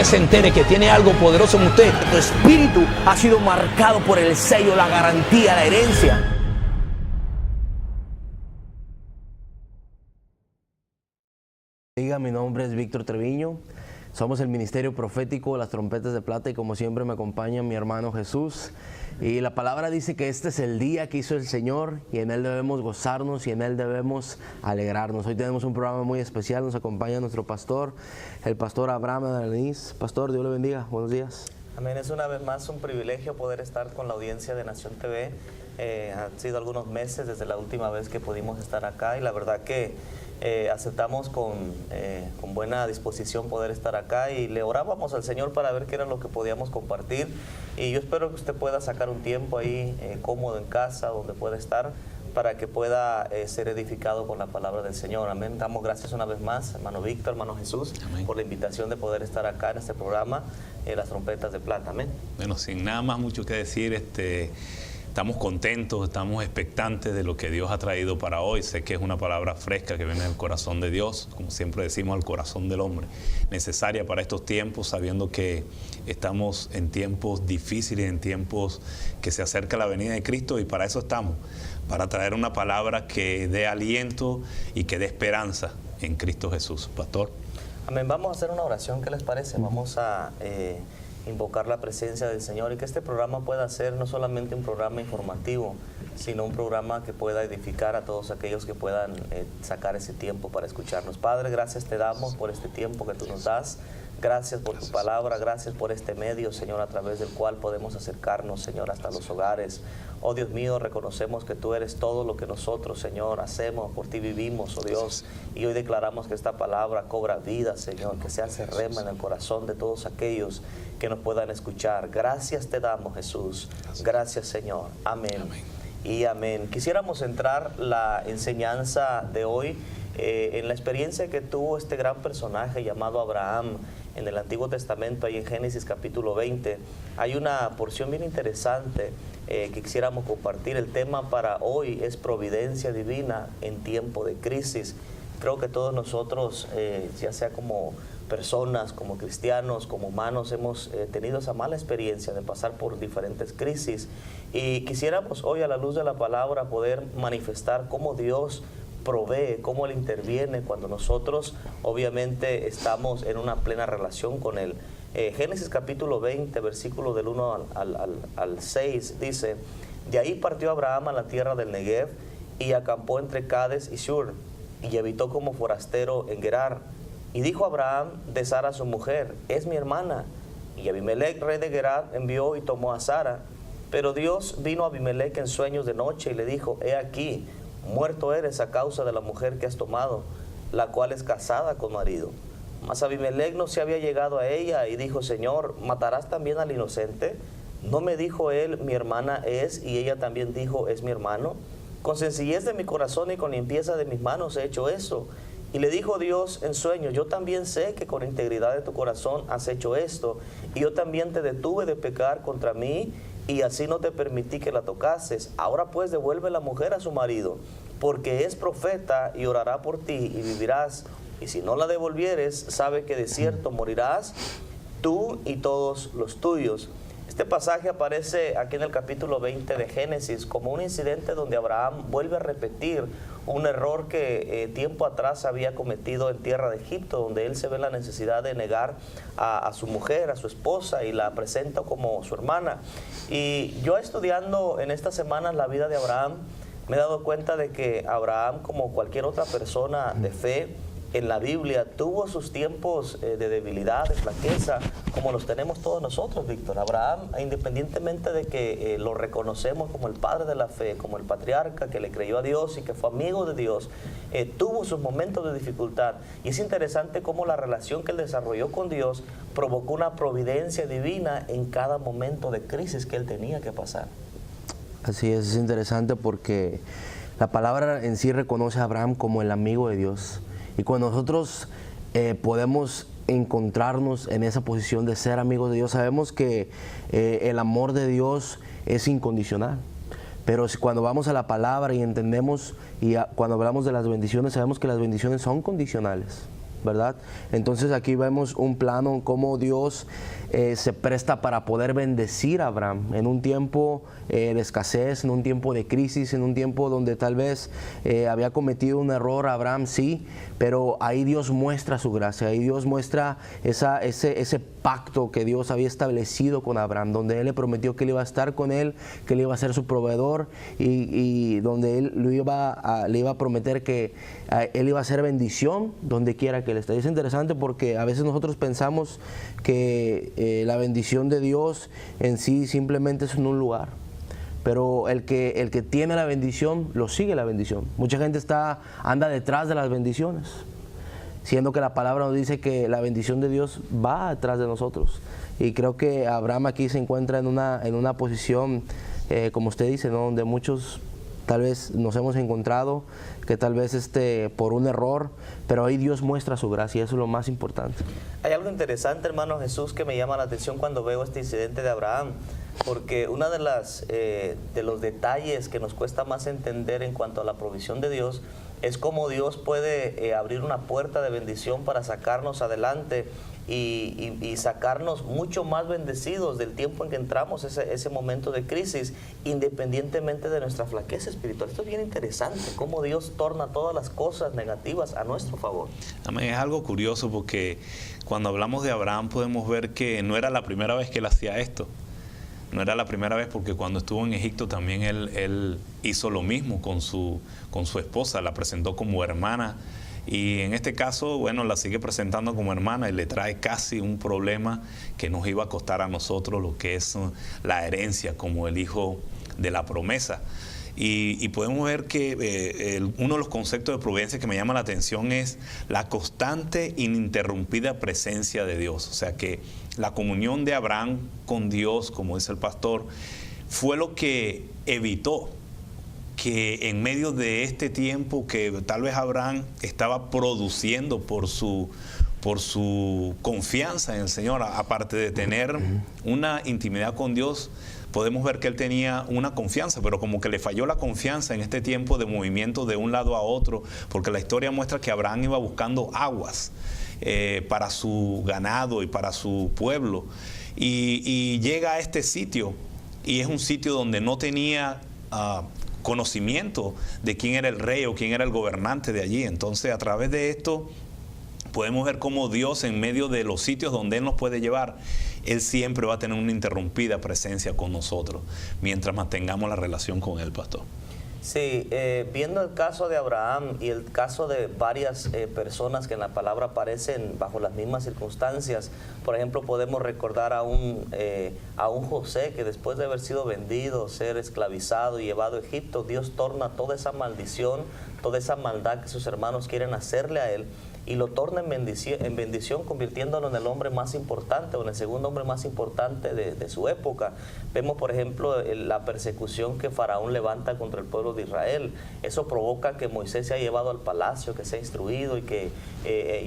usted se entere que tiene algo poderoso en usted. Tu espíritu ha sido marcado por el sello, la garantía, la herencia. Mi nombre es Víctor Treviño, somos el Ministerio Profético Las Trompetas de Plata y como siempre me acompaña mi hermano Jesús. Y la palabra dice que este es el día que hizo el Señor y en Él debemos gozarnos y en Él debemos alegrarnos. Hoy tenemos un programa muy especial, nos acompaña nuestro pastor, el pastor Abraham Adanís. Pastor, Dios le bendiga, buenos días. Amén, es una vez más un privilegio poder estar con la audiencia de Nación TV. Han sido algunos meses desde la última vez que pudimos estar acá y la verdad que aceptamos con buena disposición poder estar acá y le orábamos al Señor para ver qué era lo que podíamos compartir y yo espero que usted pueda sacar un tiempo ahí cómodo en casa donde pueda estar para que pueda ser edificado con la palabra del Señor. Amén. Damos gracias una vez más, hermano Víctor, hermano Jesús, amén, por la invitación de poder estar acá en este programa, Las Trompetas de Plata. Amén. Bueno, sin nada más mucho que decir, estamos contentos, estamos expectantes de lo que Dios ha traído para hoy. Sé que es una palabra fresca que viene del corazón de Dios, como siempre decimos, al corazón del hombre. Necesaria para estos tiempos, sabiendo que estamos en tiempos difíciles, en tiempos que se acerca la venida de Cristo y para eso estamos, para traer una palabra que dé aliento y que dé esperanza en Cristo Jesús. Pastor. Amén. Vamos a hacer una oración, ¿qué les parece? Vamos a invocar la presencia del Señor y que este programa pueda ser no solamente un programa informativo, sino un programa que pueda edificar a todos aquellos que puedan sacar ese tiempo para escucharnos. Padre, gracias te damos por este tiempo que tú nos das. Gracias por tu palabra, gracias por este medio, Señor, a través del cual podemos acercarnos, Señor, hasta los hogares. Oh Dios mío, reconocemos que tú eres todo lo que nosotros, Señor, hacemos, por ti vivimos, oh Dios. Y hoy declaramos que esta palabra cobra vida, Señor, que se hace rema en el corazón de todos aquellos que nos puedan escuchar. Gracias te damos, Jesús. Gracias, Señor. Amén. Amén. Y amén. Quisiéramos centrar la enseñanza de hoy en la experiencia que tuvo este gran personaje llamado Abraham en el Antiguo Testamento, ahí en Génesis capítulo 20. Hay una porción bien interesante que quisiéramos compartir. El tema para hoy es providencia divina en tiempo de crisis. Creo que todos nosotros, ya sea como personas, como cristianos, como humanos, hemos tenido esa mala experiencia de pasar por diferentes crisis y quisiéramos hoy a la luz de la palabra poder manifestar cómo Dios provee, cómo Él interviene cuando nosotros obviamente estamos en una plena relación con Él. Génesis capítulo 20, versículo del 1 al 6 dice: de ahí partió Abraham a la tierra del Negev y acampó entre Cades y Shur y habitó como forastero en Gerar. Y dijo Abraham de Sara su mujer: es mi hermana. Y Abimelech, rey de Gerar, envió y tomó a Sara. Pero Dios vino a Abimelech en sueños de noche y le dijo: he aquí, muerto eres a causa de la mujer que has tomado, la cual es casada con marido. Mas Abimelech no se había llegado a ella y dijo: Señor, ¿matarás también al inocente? ¿No me dijo él, mi hermana es, y ella también dijo, es mi hermano? Con sencillez de mi corazón y con limpieza de mis manos he hecho eso. Y le dijo Dios en sueños: yo también sé que con integridad de tu corazón has hecho esto, y yo también te detuve de pecar contra mí, y así no te permití que la tocases. Ahora pues devuelve la mujer a su marido, porque es profeta y orará por ti y vivirás. Y si no la devolvieres, sabe que de cierto morirás tú y todos los tuyos. Este pasaje aparece aquí en el capítulo 20 de Génesis como un incidente donde Abraham vuelve a repetir un error que tiempo atrás había cometido en tierra de Egipto, donde él se ve la necesidad de negar a su mujer, a su esposa, y la presenta como su hermana. Y yo estudiando en estas semanas la vida de Abraham, me he dado cuenta de que Abraham, como cualquier otra persona de fe en la Biblia, tuvo sus tiempos de debilidad, de flaqueza, como los tenemos todos nosotros, Víctor. Abraham, independientemente de que lo reconocemos como el padre de la fe, como el patriarca que le creyó a Dios y que fue amigo de Dios, tuvo sus momentos de dificultad. Y es interesante cómo la relación que él desarrolló con Dios provocó una providencia divina en cada momento de crisis que él tenía que pasar. Así es interesante porque la palabra en sí reconoce a Abraham como el amigo de Dios. Y cuando nosotros podemos encontrarnos en esa posición de ser amigos de Dios, sabemos que el amor de Dios es incondicional. Pero cuando vamos a la palabra y entendemos, cuando hablamos de las bendiciones, sabemos que las bendiciones son condicionales. ¿verdad? Entonces aquí vemos un plano cómo Dios se presta para poder bendecir a Abraham en un tiempo de escasez, en un tiempo de crisis, en un tiempo donde tal vez había cometido un error Abraham, sí, pero ahí Dios muestra su gracia, ahí Dios muestra ese pacto que Dios había establecido con Abraham, donde Él le prometió que Él iba a estar con él, que Él iba a ser su proveedor y donde Él le iba a prometer que Él iba a ser bendición donde quiera que Él esté. Es interesante porque a veces nosotros pensamos que la bendición de Dios en sí simplemente es en un lugar, pero el que tiene la bendición, lo sigue la bendición. Mucha gente anda detrás de las bendiciones, siendo que la palabra nos dice que la bendición de Dios va detrás de nosotros. Y creo que Abraham aquí se encuentra en una posición, como usted dice, ¿no? Donde muchos tal vez nos hemos encontrado, que tal vez por un error, pero ahí Dios muestra su gracia, y eso es lo más importante. Hay algo interesante, hermano Jesús, que me llama la atención cuando veo este incidente de Abraham, porque uno de los detalles que nos cuesta más entender en cuanto a la provisión de Dios es cómo Dios puede abrir una puerta de bendición para sacarnos adelante y sacarnos mucho más bendecidos del tiempo en que entramos ese momento de crisis, independientemente de nuestra flaqueza espiritual. Esto es bien interesante, cómo Dios torna todas las cosas negativas a nuestro favor. Amén. Es algo curioso porque cuando hablamos de Abraham podemos ver que no era la primera vez que él hacía esto. No era la primera vez, porque cuando estuvo en Egipto también él hizo lo mismo con su esposa, la presentó como hermana. Y en este caso, bueno, la sigue presentando como hermana y le trae casi un problema que nos iba a costar a nosotros lo que es la herencia como el hijo de la promesa. Y podemos ver que uno de los conceptos de providencia que me llama la atención es la constante, ininterrumpida presencia de Dios. O sea que la comunión de Abraham con Dios, como dice el pastor, fue lo que evitó que en medio de este tiempo que tal vez Abraham estaba produciendo por su confianza en el Señor, aparte de tener una intimidad con Dios, podemos ver que él tenía una confianza, pero como que le falló la confianza en este tiempo de movimiento de un lado a otro, porque la historia muestra que Abraham iba buscando aguas para su ganado y para su pueblo, y llega a este sitio, y es un sitio donde no tenía conocimiento de quién era el rey o quién era el gobernante de allí. Entonces, a través de esto podemos ver cómo Dios, en medio de los sitios donde Él nos puede llevar, Él siempre va a tener una interrumpida presencia con nosotros mientras mantengamos la relación con Él, pastor. Sí, viendo el caso de Abraham y el caso de varias personas que en la palabra aparecen bajo las mismas circunstancias, por ejemplo, podemos recordar a un José que después de haber sido vendido, ser esclavizado y llevado a Egipto, Dios torna toda esa maldición, toda esa maldad que sus hermanos quieren hacerle a él, y lo torna en bendición, convirtiéndolo en el hombre más importante o en el segundo hombre más importante de su época. Vemos, por ejemplo, la persecución que Faraón levanta contra el pueblo de Israel. Eso provoca que Moisés sea llevado al palacio, que sea instruido y que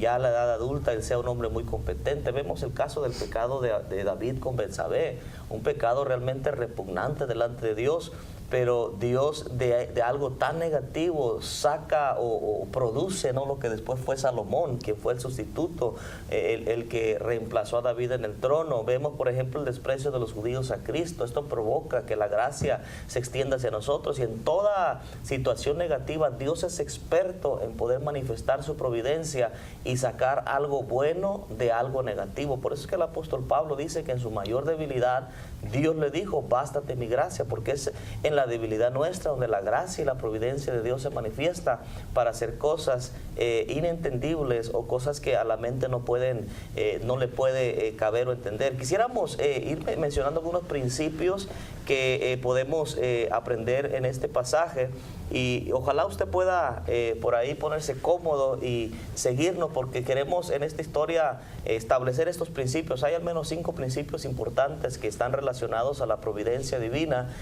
ya a la edad adulta él sea un hombre muy competente. Vemos el caso del pecado de David con Betsabé, un pecado realmente repugnante delante de Dios. Pero Dios de algo tan negativo saca o produce, ¿no?, lo que después fue Salomón, que fue el sustituto, el que reemplazó a David en el trono. Vemos, por ejemplo, el desprecio de los judíos a Cristo. Esto provoca que la gracia se extienda hacia nosotros, y en toda situación negativa Dios es experto en poder manifestar su providencia y sacar algo bueno de algo negativo. Por eso es que el apóstol Pablo dice que en su mayor debilidad Dios le dijo: bástate mi gracia, porque es en la debilidad nuestra donde la gracia y la providencia de Dios se manifiesta para hacer cosas inentendibles o cosas que a la mente no le puede caber o entender. Quisiéramos ir mencionando algunos principios que podemos aprender en este pasaje, y ojalá usted pueda por ahí ponerse cómodo y seguirnos, porque queremos en esta historia establecer estos principios. Hay al menos 5 principios importantes que están relacionados a la providencia divina,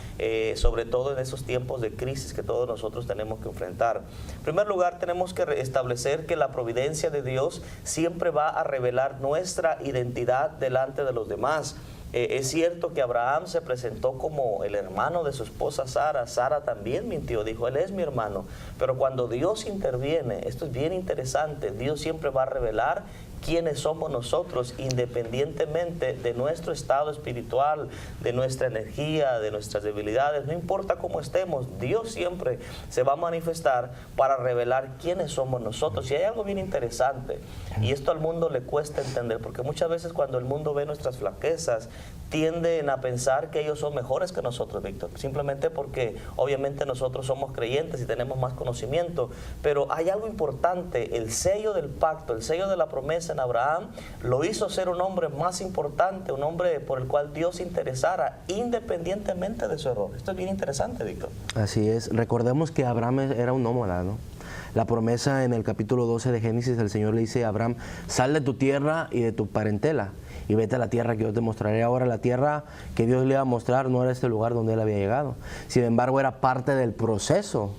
sobre todo en esos tiempos de crisis que todos nosotros tenemos que enfrentar. En primer lugar, tenemos que establecer que la providencia de Dios siempre va a revelar nuestra identidad delante de los demás. Es cierto que Abraham se presentó como el hermano de su esposa Sara. Sara también mintió, dijo, él es mi hermano. Pero cuando Dios interviene, esto es bien interesante, Dios siempre va a revelar quiénes somos nosotros, independientemente de nuestro estado espiritual, de nuestra energía, de nuestras debilidades. No importa cómo estemos, Dios siempre se va a manifestar para revelar quiénes somos nosotros. Y hay algo bien interesante, y esto al mundo le cuesta entender, porque muchas veces cuando el mundo ve nuestras flaquezas, tienden a pensar que ellos son mejores que nosotros, Víctor, simplemente porque obviamente nosotros somos creyentes y tenemos más conocimiento. Pero hay algo importante, el sello del pacto, el sello de la promesa en Abraham lo hizo ser un hombre más importante, un hombre por el cual Dios se interesara independientemente de su error. Esto es bien interesante, Víctor. Así es. Recordemos que Abraham era un nómada, ¿no? La promesa en el capítulo 12 de Génesis, el Señor le dice a Abraham, sal de tu tierra y de tu parentela y vete a la tierra que yo te mostraré. Ahora, la tierra que Dios le iba a mostrar no era este lugar donde él había llegado. Sin embargo, era parte del proceso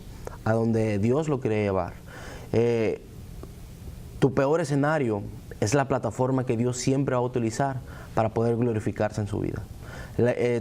a donde Dios lo quería llevar. Tu peor escenario es la plataforma que Dios siempre va a utilizar para poder glorificarse en su vida.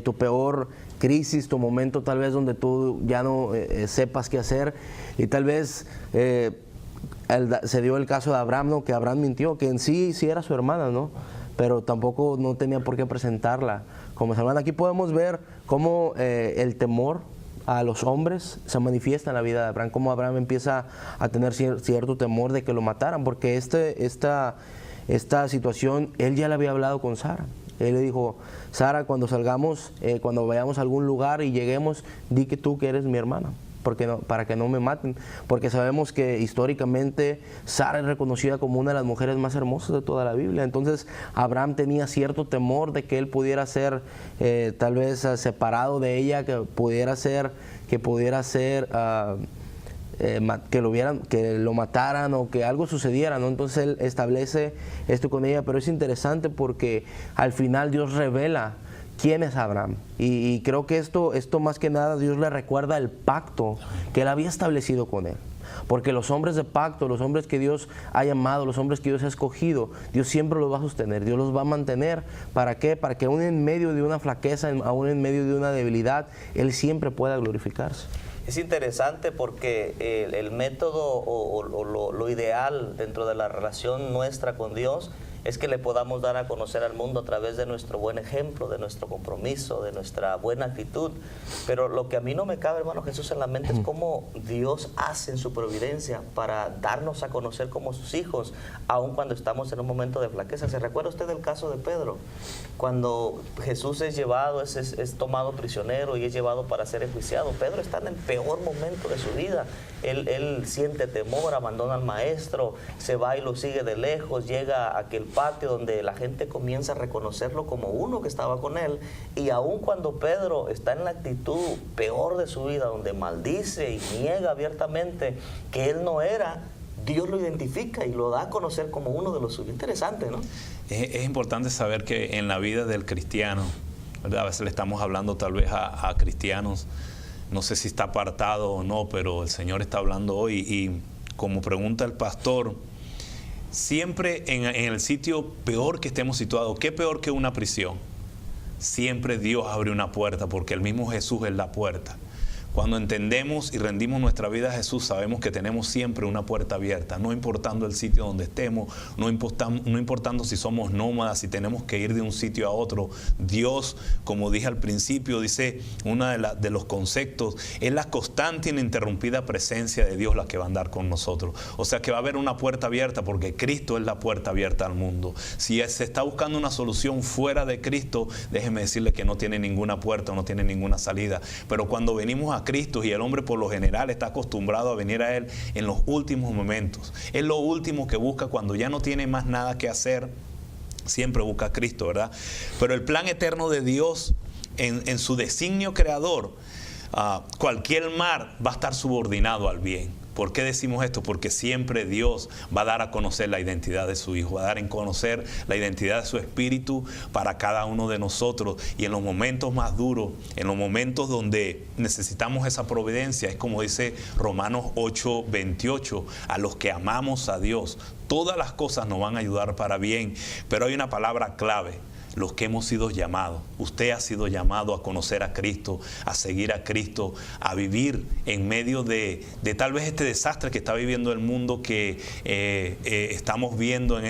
Tu peor crisis, tu momento tal vez donde tú ya no sepas qué hacer, y tal vez se dio el caso de Abraham, ¿no? Que Abraham mintió, que en sí era su hermana, ¿no? Pero tampoco no tenía por qué presentarla como su hermana. Aquí podemos ver cómo el temor a los hombres se manifiesta en la vida de Abraham, cómo Abraham empieza a tener cierto temor de que lo mataran, porque esta situación él ya le había hablado con Sara. Él le dijo, Sara, cuando salgamos, cuando vayamos a algún lugar y lleguemos, di que tú que eres mi hermana, para que no me maten, porque sabemos que históricamente Sara es reconocida como una de las mujeres más hermosas de toda la Biblia. Entonces Abraham tenía cierto temor de que él pudiera ser tal vez separado de ella, que lo mataran o que algo sucediera, ¿no? Entonces él establece esto con ella, pero es interesante porque al final Dios revela quién es Abraham, y creo que esto más que nada Dios le recuerda el pacto que él había establecido con él, porque los hombres de pacto, los hombres que Dios ha llamado, los hombres que Dios ha escogido, Dios siempre los va a sostener, Dios los va a mantener. ¿Para qué? Para que aún en medio de una flaqueza, aún en medio de una debilidad, él siempre pueda glorificarse. Es interesante porque el método o lo ideal dentro de la relación nuestra con Dios es que le podamos dar a conocer al mundo a través de nuestro buen ejemplo, de nuestro compromiso, de nuestra buena actitud. Pero lo que a mí no me cabe, hermano Jesús, en la mente es cómo Dios hace en su providencia para darnos a conocer como sus hijos, aun cuando estamos en un momento de flaqueza. ¿Se recuerda usted del caso de Pedro? Cuando Jesús es llevado, es tomado prisionero y es llevado para ser enjuiciado. Pedro está en el peor momento de su vida. Él siente temor, abandona al maestro, se va y lo sigue de lejos, llega a aquel patio donde la gente comienza a reconocerlo como uno que estaba con él, y aun cuando Pedro está en la actitud peor de su vida, donde maldice y niega abiertamente que él no era, Dios lo identifica y lo da a conocer como uno de los suyos. Interesante, ¿no? Es importante saber que en la vida del cristiano, ¿verdad? A veces le estamos hablando tal vez a cristianos, no sé si está apartado o no, pero el Señor está hablando hoy, y como pregunta el pastor, siempre en el sitio peor que estemos situados, ¿qué peor que una prisión? Siempre Dios abre una puerta, porque el mismo Jesús es la puerta. Cuando entendemos y rendimos nuestra vida a Jesús, sabemos que tenemos siempre una puerta abierta, no importando el sitio donde estemos, no importando si somos nómadas, si tenemos que ir de un sitio a otro. Dios, como dije al principio, dice, uno de los conceptos, es la constante e ininterrumpida presencia de Dios la que va a andar con nosotros. O sea que va a haber una puerta abierta, porque Cristo es la puerta abierta al mundo. Si se está buscando una solución fuera de Cristo, déjeme decirle que no tiene ninguna puerta, no tiene ninguna salida. Pero cuando venimos a Cristo, y el hombre por lo general está acostumbrado a venir a Él en los últimos momentos, es lo último que busca cuando ya no tiene más nada que hacer, siempre busca a Cristo, ¿verdad? Pero el plan eterno de Dios en su designio creador, cualquier mal va a estar subordinado al bien. ¿Por qué decimos esto? Porque siempre Dios va a dar a conocer la identidad de su Hijo, va a dar a conocer la identidad de su Espíritu para cada uno de nosotros. Y en los momentos más duros, en los momentos donde necesitamos esa providencia, es como dice Romanos 8:28, a los que amamos a Dios, todas las cosas nos van a ayudar para bien. Pero hay una palabra clave. los que hemos sido llamados. Usted ha sido llamado a conocer a Cristo, a seguir a Cristo, a vivir en medio de tal vez este desastre que está viviendo el mundo, que estamos viendo en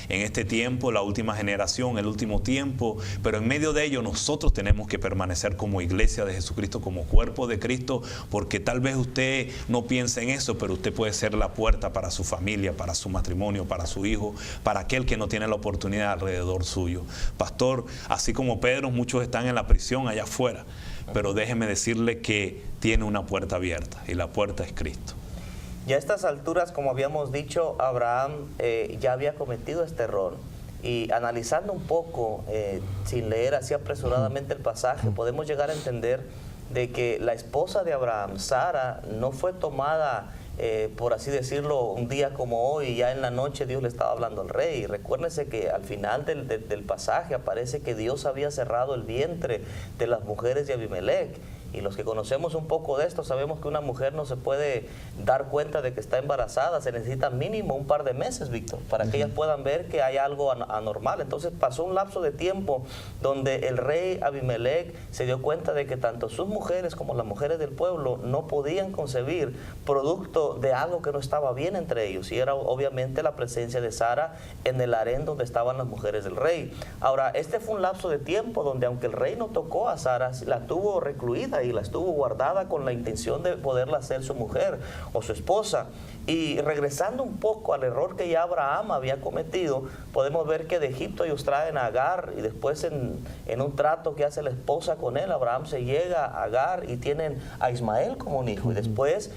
este tiempo, la última generación, el último tiempo, pero en medio de ello nosotros tenemos que permanecer como iglesia de Jesucristo, como cuerpo de Cristo, porque tal vez usted no piense en eso, pero usted puede ser la puerta para su familia, para su matrimonio, para su hijo, para aquel que no tiene la oportunidad alrededor suyo. Pastor, así como Pedro, muchos están en la prisión allá afuera, pero déjeme decirle que tiene una puerta abierta y la puerta es Cristo. Ya a estas alturas, como habíamos dicho, Abraham ya había cometido este error. Y analizando un poco, sin leer así apresuradamente el pasaje, podemos llegar a entender de que la esposa de Abraham, Sara, no fue tomada, por así decirlo, un día como hoy, y ya en la noche Dios le estaba hablando al rey. Y recuérdense que al final del pasaje aparece que Dios había cerrado el vientre de las mujeres de Abimelech. Y los que conocemos un poco de esto sabemos que una mujer no se puede dar cuenta de que está embarazada, se necesita mínimo un par de meses, Víctor, para que ellas puedan ver que hay algo anormal. Entonces pasó un lapso de tiempo donde el rey Abimelech se dio cuenta de que tanto sus mujeres como las mujeres del pueblo no podían concebir producto de algo que no estaba bien entre ellos, y era obviamente la presencia de Sara en el harén donde estaban las mujeres del rey. Ahora, este fue un lapso de tiempo donde, aunque el rey no tocó a Sara, la tuvo recluida y la estuvo guardada con la intención de poderla hacer su mujer o su esposa. Y regresando un poco al error que ya Abraham había cometido, podemos ver que de Egipto ellos traen a Agar, y después en un trato que hace la esposa con él, Abraham se llega a Agar y tienen a Ismael como un hijo. Y después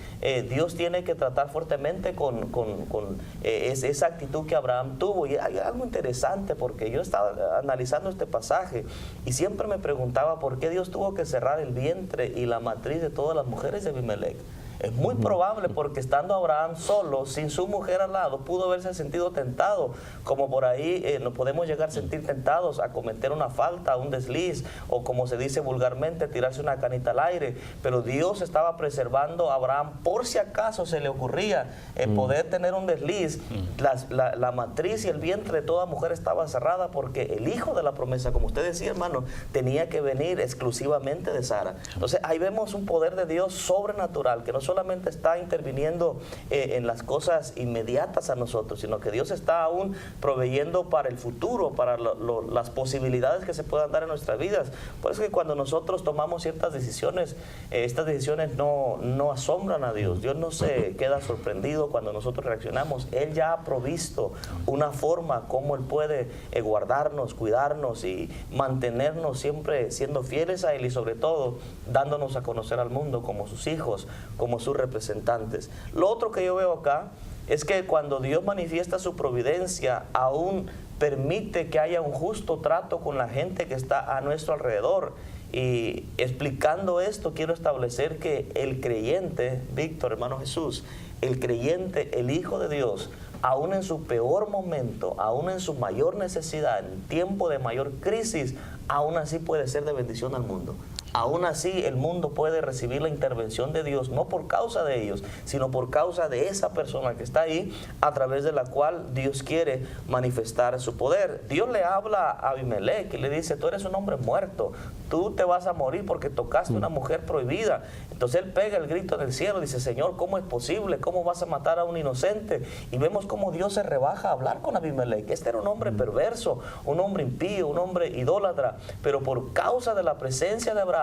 Dios tiene que tratar fuertemente con esa actitud que Abraham tuvo. Y hay algo interesante, porque yo estaba analizando este pasaje y siempre me preguntaba por qué Dios tuvo que cerrar el vientre y la matriz de todas las mujeres de Abimelech. Es muy probable porque estando Abraham solo, sin su mujer al lado, pudo haberse sentido tentado, como por ahí nos podemos llegar a sentir tentados a cometer una falta, un desliz, o como se dice vulgarmente, tirarse una canita al aire. Pero Dios estaba preservando a Abraham por si acaso se le ocurría poder tener un desliz. La matriz y el vientre de toda mujer estaba cerrada, porque el hijo de la promesa, como usted decía, hermano, tenía que venir exclusivamente de Sara. Entonces ahí vemos un poder de Dios sobrenatural, que no solamente está interviniendo en las cosas inmediatas a nosotros, sino que Dios está aún proveyendo para el futuro, para las posibilidades que se puedan dar en nuestras vidas. Por eso que cuando nosotros tomamos ciertas decisiones, estas decisiones no asombran a Dios. Dios no se queda sorprendido cuando nosotros reaccionamos. Él ya ha provisto una forma como Él puede guardarnos, cuidarnos y mantenernos siempre siendo fieles a Él, y sobre todo dándonos a conocer al mundo como sus hijos, como sus representantes. Lo otro que yo veo acá es que cuando Dios manifiesta su providencia, aún permite que haya un justo trato con la gente que está a nuestro alrededor. Y explicando esto, quiero establecer que el creyente, Víctor, hermano Jesús, el creyente, el Hijo de Dios, aún en su peor momento, aún en su mayor necesidad, en tiempo de mayor crisis, aún así puede ser de bendición al mundo. Aún así el mundo puede recibir la intervención de Dios, no por causa de ellos, sino por causa de esa persona que está ahí, a través de la cual Dios quiere manifestar su poder. Dios le habla a Abimelech y le dice: tú eres un hombre muerto, tú te vas a morir porque tocaste a una mujer prohibida. Entonces él pega el grito en el cielo, dice: Señor, ¿cómo es posible? ¿Cómo vas a matar a un inocente? Y vemos cómo Dios se rebaja a hablar con Abimelech. Este era un hombre perverso, un hombre impío, un hombre idólatra, pero por causa de la presencia de Abraham,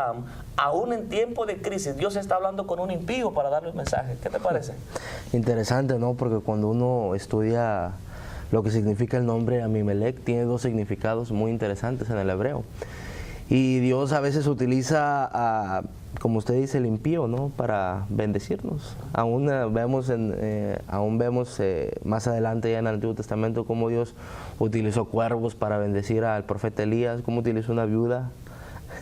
aún en tiempo de crisis, Dios está hablando con un impío para darle un mensaje. ¿Qué te parece? Interesante, ¿no? Porque cuando uno estudia lo que significa el nombre Abimelech, tiene dos significados muy interesantes en el hebreo. Y Dios a veces utiliza como usted dice, el impío, ¿no?, para bendecirnos. Aún vemos más adelante ya en el Antiguo Testamento cómo Dios utilizó cuervos para bendecir al profeta Elías, cómo utilizó una viuda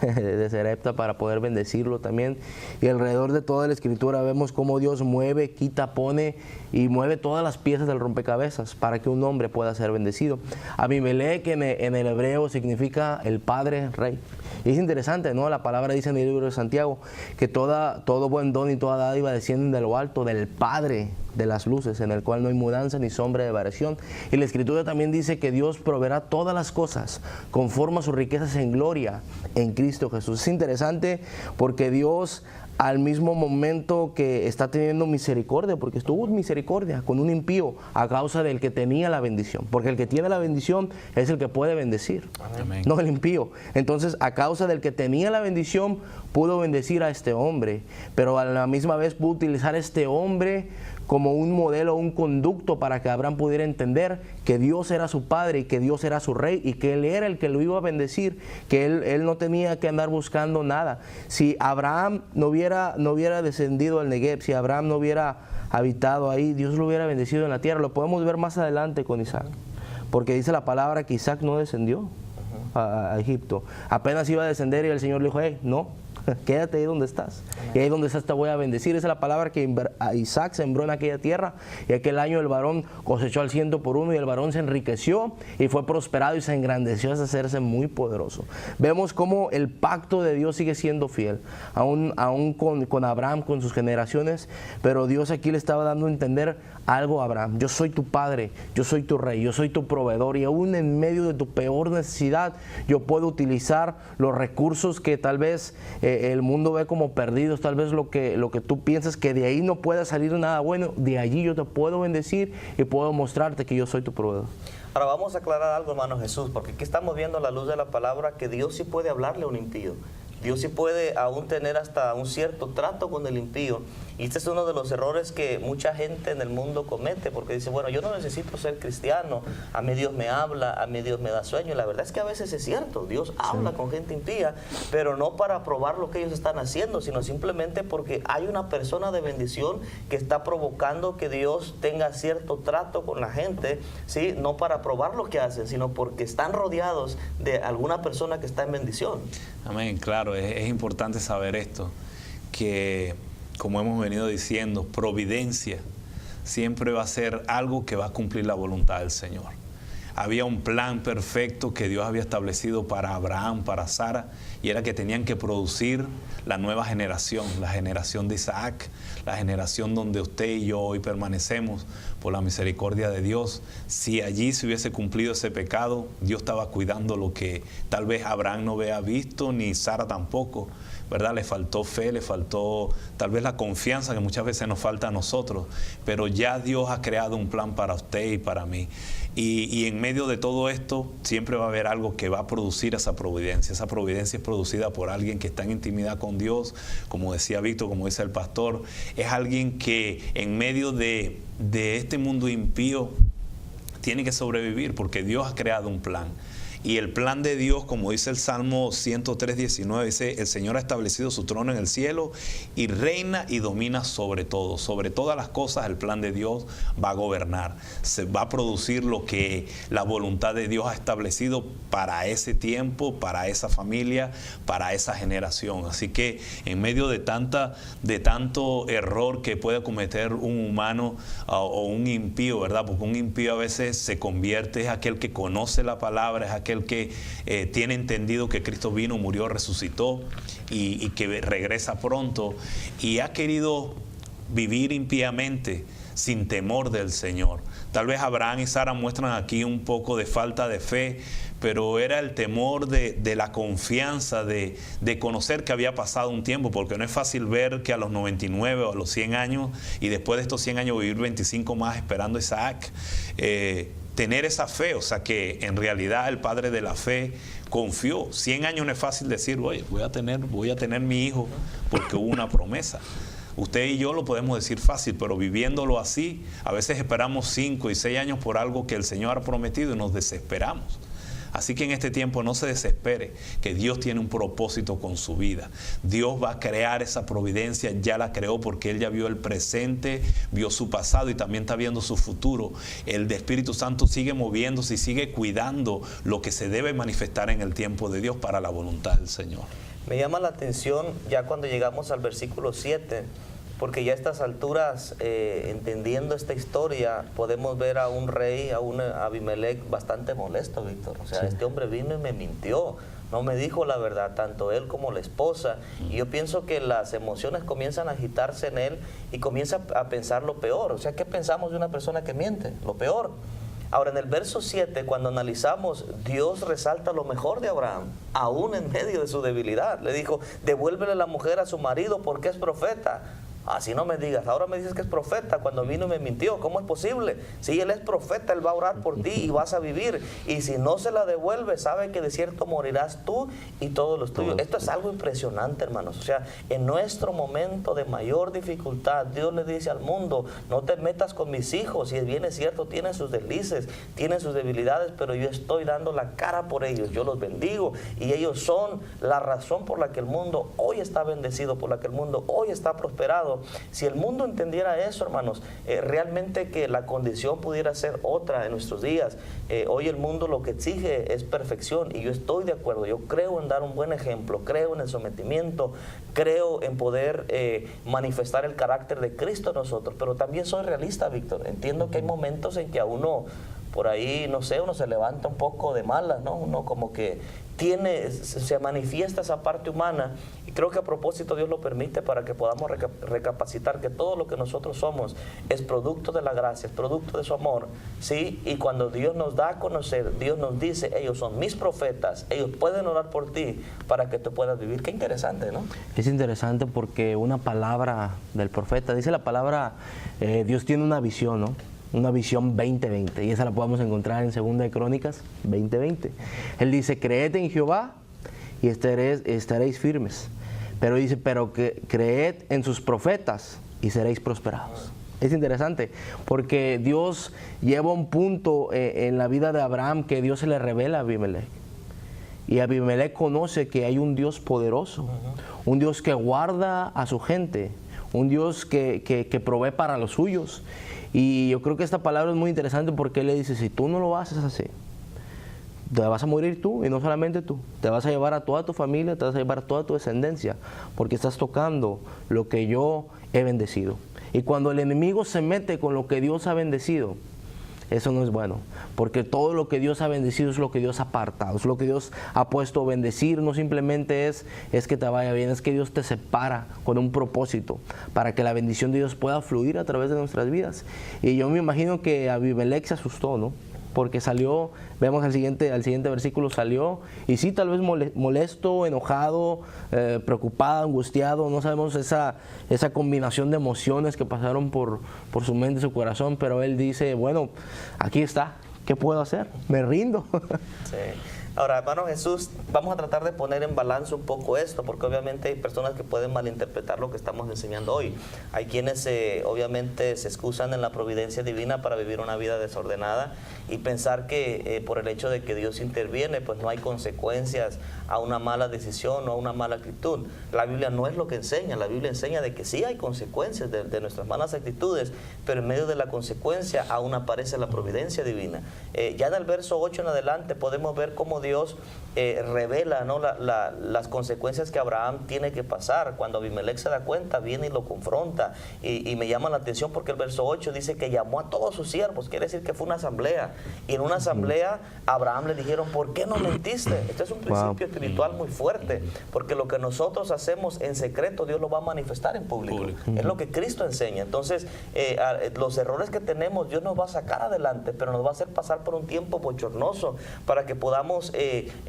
de Sarepta para poder bendecirlo también. Y alrededor de toda la Escritura vemos cómo Dios mueve, quita, pone y mueve todas las piezas del rompecabezas para que un hombre pueda ser bendecido. Abimelech en el hebreo significa el padre rey. Y es interesante, ¿no? La palabra dice en el libro de Santiago que todo buen don y toda dádiva descienden de lo alto, del Padre de las luces, en el cual no hay mudanza ni sombra de variación. Y la Escritura también dice que Dios proveerá todas las cosas conforme a sus riquezas en gloria en Cristo Jesús. Es interesante porque Dios, al mismo momento que está teniendo misericordia, porque estuvo misericordia con un impío a causa del que tenía la bendición, porque el que tiene la bendición es el que puede bendecir. Amén. No el impío. Entonces, a causa del que tenía la bendición, pudo bendecir a este hombre, pero a la misma vez pudo utilizar a este hombre como un modelo, un conducto para que Abraham pudiera entender que Dios era su padre y que Dios era su rey y que Él era el que lo iba a bendecir, que él no tenía que andar buscando nada. Si Abraham no hubiera descendido al Negev, si Abraham no hubiera habitado ahí, Dios lo hubiera bendecido en la tierra. Lo podemos ver más adelante con Isaac, porque dice la palabra que Isaac no descendió a Egipto. Apenas iba a descender y el Señor le dijo, hey, no, quédate ahí donde estás. Y ahí donde estás te voy a bendecir. Esa es la palabra que Isaac sembró en aquella tierra. Y aquel año el varón cosechó al 100 por 1 y el varón se enriqueció y fue prosperado y se engrandeció hasta hacerse muy poderoso. Vemos cómo el pacto de Dios sigue siendo fiel, aún con Abraham, con sus generaciones. Pero Dios aquí le estaba dando a entender algo a Abraham: yo soy tu padre, yo soy tu rey, yo soy tu proveedor, y aún en medio de tu peor necesidad yo puedo utilizar los recursos que tal vez el mundo ve como perdidos, tal vez lo que tú piensas que de ahí no pueda salir nada bueno, de allí yo te puedo bendecir y puedo mostrarte que yo soy tu proveedor. Ahora vamos a aclarar algo, hermano Jesús, porque aquí estamos viendo a la luz de la palabra que Dios sí puede hablarle a un impío. Dios sí puede aún tener hasta un cierto trato con el impío. Y este es uno de los errores que mucha gente en el mundo comete, porque dice, bueno, yo no necesito ser cristiano, a mí Dios me habla, a mí Dios me da sueño. Y la verdad es que a veces es cierto, Dios habla con gente impía, pero no para probar lo que ellos están haciendo, sino simplemente porque hay una persona de bendición que está provocando que Dios tenga cierto trato con la gente, ¿sí? No para probar lo que hacen, sino porque están rodeados de alguna persona que está en bendición. Amén, claro, es importante saber esto, que como hemos venido diciendo, providencia siempre va a ser algo que va a cumplir la voluntad del Señor. Había un plan perfecto que Dios había establecido para Abraham, para Sara, y era que tenían que producir la nueva generación, la generación de Isaac, la generación donde usted y yo hoy permanecemos por la misericordia de Dios. Si allí se hubiese cumplido ese pecado, Dios estaba cuidando lo que tal vez Abraham no había visto, ni Sara tampoco, ¿verdad? Le faltó fe, le faltó tal vez la confianza que muchas veces nos falta a nosotros, pero ya Dios ha creado un plan para usted y para mí. Y en medio de todo esto siempre va a haber algo que va a producir esa providencia. Esa providencia es producida por alguien que está en intimidad con Dios, como decía Víctor, como dice el pastor. Es alguien que en medio de este mundo impío tiene que sobrevivir, porque Dios ha creado un plan. Y el plan de Dios, como dice el Salmo 103:19, dice, el Señor ha establecido su trono en el cielo y reina y domina sobre todo. Sobre todas las cosas el plan de Dios va a gobernar. Se va a producir lo que la voluntad de Dios ha establecido para ese tiempo, para esa familia, para esa generación. Así que en medio de tanto error que puede cometer un humano o un impío, ¿verdad? Porque un impío a veces se convierte, es aquel que conoce la palabra, es aquel que tiene entendido que Cristo vino, murió, resucitó y que regresa pronto, y ha querido vivir impíamente sin temor del Señor. Tal vez Abraham y Sara muestran aquí un poco de falta de fe, pero era el temor de la confianza, de conocer que había pasado un tiempo, porque no es fácil ver que a los 99 o a los 100 años, y después de estos 100 años vivir 25 más esperando a Isaac, tener esa fe. O sea que en realidad el padre de la fe confió. 100 años no es fácil decir, oye, voy a tener mi hijo porque hubo una promesa. Usted y yo lo podemos decir fácil, pero viviéndolo así, a veces esperamos 5 y 6 años por algo que el Señor ha prometido y nos desesperamos. Así que en este tiempo no se desespere, que Dios tiene un propósito con su vida. Dios va a crear esa providencia, ya la creó, porque Él ya vio el presente, vio su pasado y también está viendo su futuro. El Espíritu Santo sigue moviéndose y sigue cuidando lo que se debe manifestar en el tiempo de Dios para la voluntad del Señor. Me llama la atención ya cuando llegamos al versículo 7, porque ya a estas alturas, entendiendo esta historia, podemos ver a un rey, a un Abimelech bastante molesto, Víctor. O sea, sí. Este hombre vino y me mintió. no me dijo la verdad, tanto él como la esposa. Y yo pienso que las emociones comienzan a agitarse en él y comienza a pensar lo peor. O sea, ¿qué pensamos de una persona que miente? Lo peor. Ahora, en el verso 7, cuando analizamos, Dios resalta lo mejor de Abraham, aún en medio de su debilidad. Le dijo, devuélvele la mujer a su marido porque es profeta. Así no me digas, ahora me dices que es profeta cuando vino y me mintió. ¿Cómo es posible? Si él es profeta, él va a orar por ti y vas a vivir. Y si no se la devuelve, sabe que de cierto morirás tú y todos los tuyos. Esto es algo impresionante, hermanos. O sea, en nuestro momento de mayor dificultad, Dios le dice al mundo, no te metas con mis hijos. Y bien es cierto, tienen sus deslices, tienen sus debilidades, pero yo estoy dando la cara por ellos. Yo los bendigo y ellos son la razón por la que el mundo hoy está bendecido, por la que el mundo hoy está prosperado. Si el mundo entendiera eso, hermanos, realmente que la condición pudiera ser otra en nuestros días. Hoy el mundo lo que exige es perfección y yo estoy de acuerdo. Yo creo en dar un buen ejemplo, creo en el sometimiento, creo en poder manifestar el carácter de Cristo en nosotros, pero también soy realista, Víctor. Entiendo que hay momentos en que a uno, por ahí, no sé, uno se levanta un poco de malas, ¿no? Uno como que se manifiesta esa parte humana y creo que a propósito Dios lo permite para que podamos recapacitar que todo lo que nosotros somos es producto de la gracia, es producto de su amor, ¿sí? Y cuando Dios nos da a conocer, Dios nos dice, ellos son mis profetas, ellos pueden orar por ti para que tú puedas vivir. Qué interesante, ¿no? Es interesante porque una palabra del profeta, dice la palabra, Dios tiene una visión, ¿no? Una visión 2020, y esa la podemos encontrar en 2 de Crónicas 20:20. Él dice, creed en Jehová y estaréis firmes. Pero dice, creed en sus profetas y seréis prosperados. Es interesante, porque Dios lleva un punto en la vida de Abraham que Dios se le revela a Abimelech. Y Abimelech conoce que hay un Dios poderoso, un Dios que guarda a su gente, un Dios que provee para los suyos. Y yo creo que esta palabra es muy interesante porque él le dice, si tú no lo haces así, te vas a morir tú y no solamente tú, te vas a llevar a toda tu familia, te vas a llevar a toda tu descendencia, porque estás tocando lo que yo he bendecido. Y cuando el enemigo se mete con lo que Dios ha bendecido, eso no es bueno, porque todo lo que Dios ha bendecido es lo que Dios ha apartado, es lo que Dios ha puesto a bendecir. No simplemente es que te vaya bien, es que Dios te separa con un propósito para que la bendición de Dios pueda fluir a través de nuestras vidas. Y yo me imagino que Abimelech se asustó, ¿no? Porque salió, vemos al siguiente versículo, salió, y sí, tal vez molesto, enojado, preocupado, angustiado, no sabemos esa combinación de emociones que pasaron por su mente, su corazón, pero él dice, bueno, aquí está, ¿qué puedo hacer? Me rindo. Sí. Ahora, hermano Jesús, vamos a tratar de poner en balance un poco esto, porque obviamente hay personas que pueden malinterpretar lo que estamos enseñando hoy. Hay quienes obviamente se excusan en la providencia divina para vivir una vida desordenada y pensar que por el hecho de que Dios interviene, pues no hay consecuencias a una mala decisión o a una mala actitud. La Biblia no es lo que enseña. La Biblia enseña de que sí hay consecuencias de nuestras malas actitudes, pero en medio de la consecuencia aún aparece la providencia divina. Ya en el verso 8 en adelante podemos ver cómo Dios revela, ¿no?, las consecuencias que Abraham tiene que pasar. Cuando Abimelech se da cuenta, viene y lo confronta. Y me llama la atención porque el verso 8 dice que llamó a todos sus siervos, quiere decir que fue una asamblea. Y en una asamblea a Abraham le dijeron, ¿por qué no mentiste? Este es un principio espiritual muy fuerte, porque lo que nosotros hacemos en secreto, Dios lo va a manifestar en público. Es lo que Cristo enseña. Entonces, los errores que tenemos, Dios nos va a sacar adelante, pero nos va a hacer pasar por un tiempo bochornoso para que podamos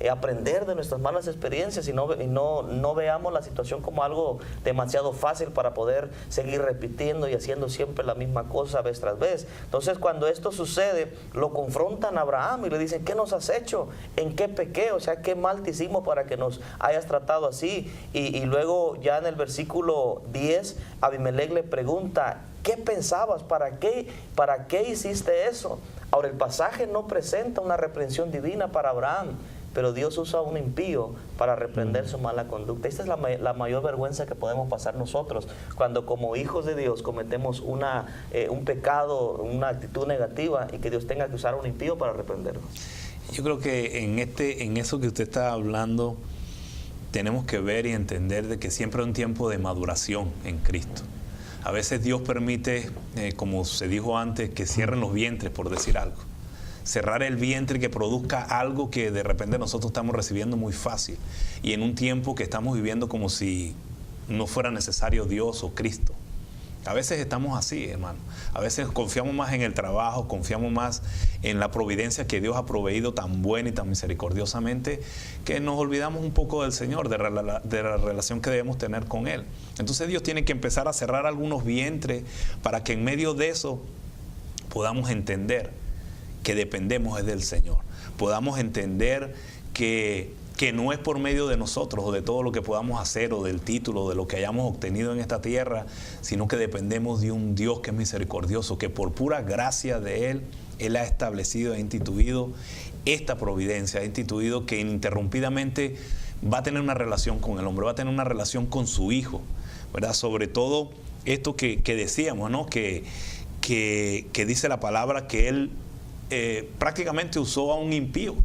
aprender de nuestras malas experiencias y no veamos la situación como algo demasiado fácil para poder seguir repitiendo y haciendo siempre la misma cosa vez tras vez. Entonces, cuando esto sucede, lo confrontan a Abraham y le dicen, ¿qué nos has hecho? ¿En qué pequé? O sea, ¿qué mal te hicimos para que nos hayas tratado así? Y luego ya en el versículo 10, Abimelech le pregunta, ¿qué pensabas? ¿Para qué hiciste eso? Ahora, el pasaje no presenta una reprensión divina para Abraham, pero Dios usa a un impío para reprender su mala conducta. Esta es la mayor vergüenza que podemos pasar nosotros, cuando como hijos de Dios cometemos un pecado, una actitud negativa, y que Dios tenga que usar a un impío para reprendernos. Yo creo que en eso que usted está hablando, tenemos que ver y entender de que siempre hay un tiempo de maduración en Cristo. A veces Dios permite, como se dijo antes, que cierren los vientres, por decir algo. cerrar el vientre y que produzca algo que de repente nosotros estamos recibiendo muy fácil. Y en un tiempo que estamos viviendo como si no fuera necesario Dios o Cristo. A veces estamos así, hermano. A veces confiamos más en el trabajo, confiamos más en la providencia que Dios ha proveído tan buena y tan misericordiosamente, que nos olvidamos un poco del Señor, de la relación que debemos tener con Él. Entonces Dios tiene que empezar a cerrar algunos vientres para que en medio de eso podamos entender que dependemos del Señor. Podamos entender que no es por medio de nosotros o de todo lo que podamos hacer o del título, de lo que hayamos obtenido en esta tierra, sino que dependemos de un Dios que es misericordioso, que por pura gracia de Él, Él ha establecido e instituido esta providencia, ha instituido que ininterrumpidamente va a tener una relación con el hombre, va a tener una relación con su Hijo, ¿verdad? Sobre todo esto que decíamos, ¿no? Que dice la palabra que Él prácticamente usó a un impío